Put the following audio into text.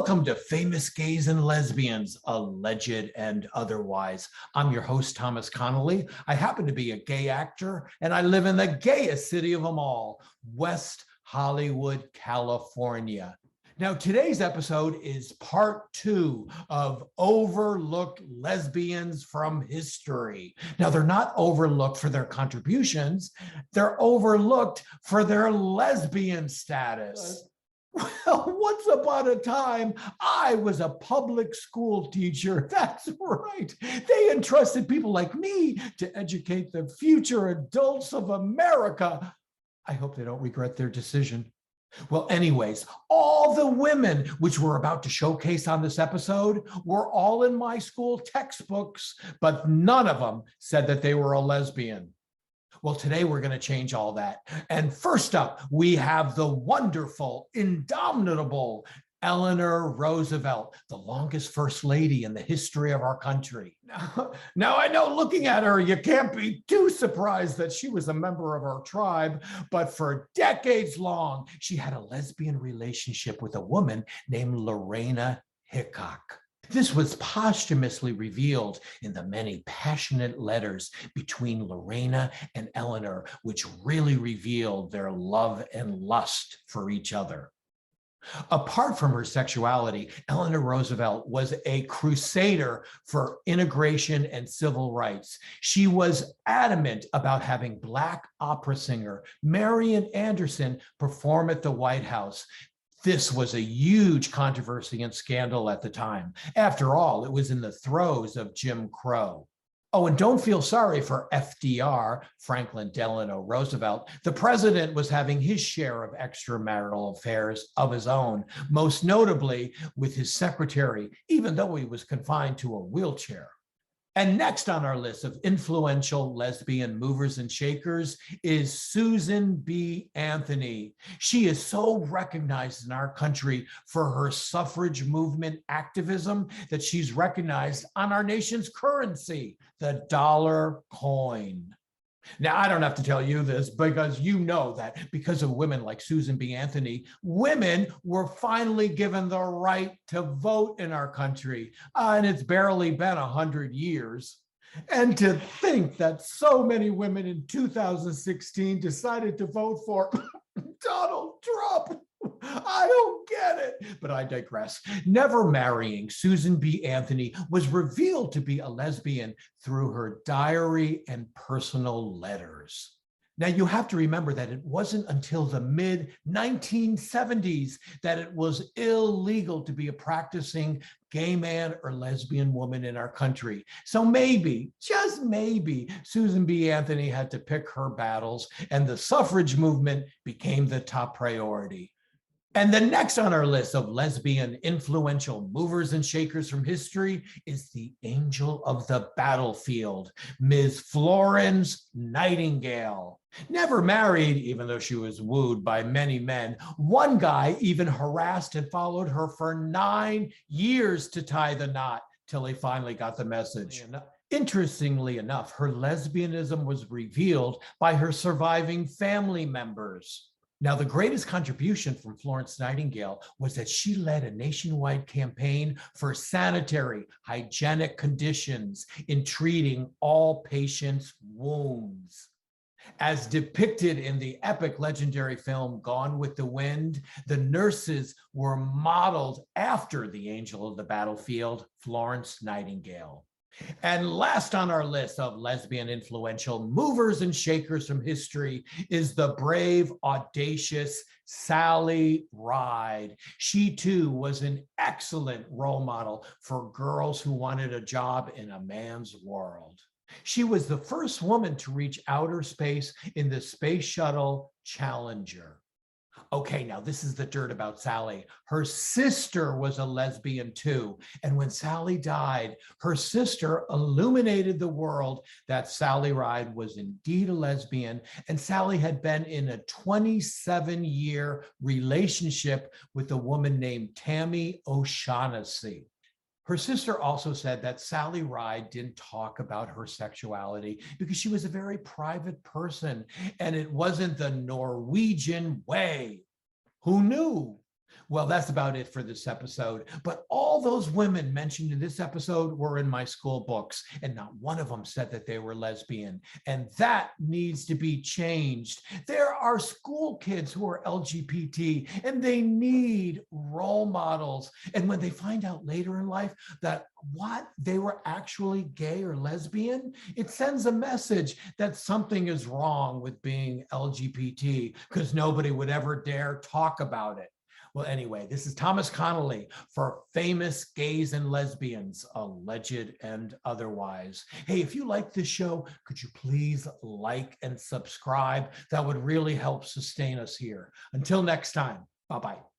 Welcome to Famous Gays and Lesbians, Alleged and Otherwise. I'm your host, Thomas Connolly. I happen to be a gay actor, and I live in the gayest city of them all, West Hollywood, California. Now, today's episode is part 2 of Overlooked Lesbians from History. Now, they're not overlooked for their contributions, they're overlooked for their lesbian status. Well, once upon a time, I was a public school teacher. That's right. They entrusted people like me to educate the future adults of America. I hope they don't regret their decision. Well, anyways, all the women which we're about to showcase on this episode were all in my school textbooks, but none of them said that they were a lesbian. Well, today we're going to change all that. And first up, we have the wonderful, indomitable Eleanor Roosevelt, the longest first lady in the history of our country. Now, I know looking at her, you can't be too surprised that she was a member of our tribe, but for decades long, she had a lesbian relationship with a woman named Lorena Hickok. This was posthumously revealed in the many passionate letters between Lorena and Eleanor, which really revealed their love and lust for each other. Apart from her sexuality, Eleanor Roosevelt was a crusader for integration and civil rights. She was adamant about having Black opera singer Marian Anderson perform at the White House. This was a huge controversy and scandal at the time. After all, it was in the throes of Jim Crow. Oh, and don't feel sorry for FDR, Franklin Delano Roosevelt. The president was having his share of extramarital affairs of his own, most notably with his secretary, even though he was confined to a wheelchair. And next on our list of influential lesbian movers and shakers is Susan B. Anthony. She is so recognized in our country for her suffrage movement activism that she's recognized on our nation's currency, the dollar coin. Now, I don't have to tell you this because you know that because of women like Susan B. Anthony, women were finally given the right to vote in our country. And it's barely been 100 years. And to think that so many women in 2016 decided to vote for Donald Trump. I don't get it, but I digress. Never marrying, Susan B. Anthony was revealed to be a lesbian through her diary and personal letters. Now, you have to remember that it wasn't until the mid-1970s that it was illegal to be a practicing gay man or lesbian woman in our country. So maybe, just maybe, Susan B. Anthony had to pick her battles and the suffrage movement became the top priority. And the next on our list of lesbian influential movers and shakers from history is the angel of the battlefield, Ms. Florence Nightingale. Never married, even though she was wooed by many men, one guy even harassed and followed her for 9 years to tie the knot till he finally got the message. Interestingly enough, her lesbianism was revealed by her surviving family members. Now, the greatest contribution from Florence Nightingale was that she led a nationwide campaign for sanitary, hygienic conditions in treating all patients' wounds. As depicted in the epic legendary film Gone with the Wind, the nurses were modeled after the angel of the battlefield, Florence Nightingale. And last on our list of lesbian influential movers and shakers from history is the brave, audacious Sally Ride. She too was an excellent role model for girls who wanted a job in a man's world. She was the first woman to reach outer space in the Space Shuttle Challenger. Okay, now this is the dirt about Sally. Her sister was a lesbian too. And when Sally died, her sister illuminated the world that Sally Ride was indeed a lesbian. And Sally had been in a 27-year relationship with a woman named Tammy O'Shaughnessy. Her sister also said that Sally Ride didn't talk about her sexuality because she was a very private person and it wasn't the Norwegian way. Who knew? Well, that's about it for this episode. But all those women mentioned in this episode were in my school books, and not one of them said that they were lesbian. And that needs to be changed. There are school kids who are LGBT, and they need role models. And when they find out later in life that what they were actually gay or lesbian, it sends a message that something is wrong with being LGBT because nobody would ever dare talk about it. Well, anyway, this is Thomas Connolly for Famous Gays and Lesbians, Alleged and Otherwise. Hey, if you like this show, could you please like and subscribe? That would really help sustain us here. Until next time, bye-bye.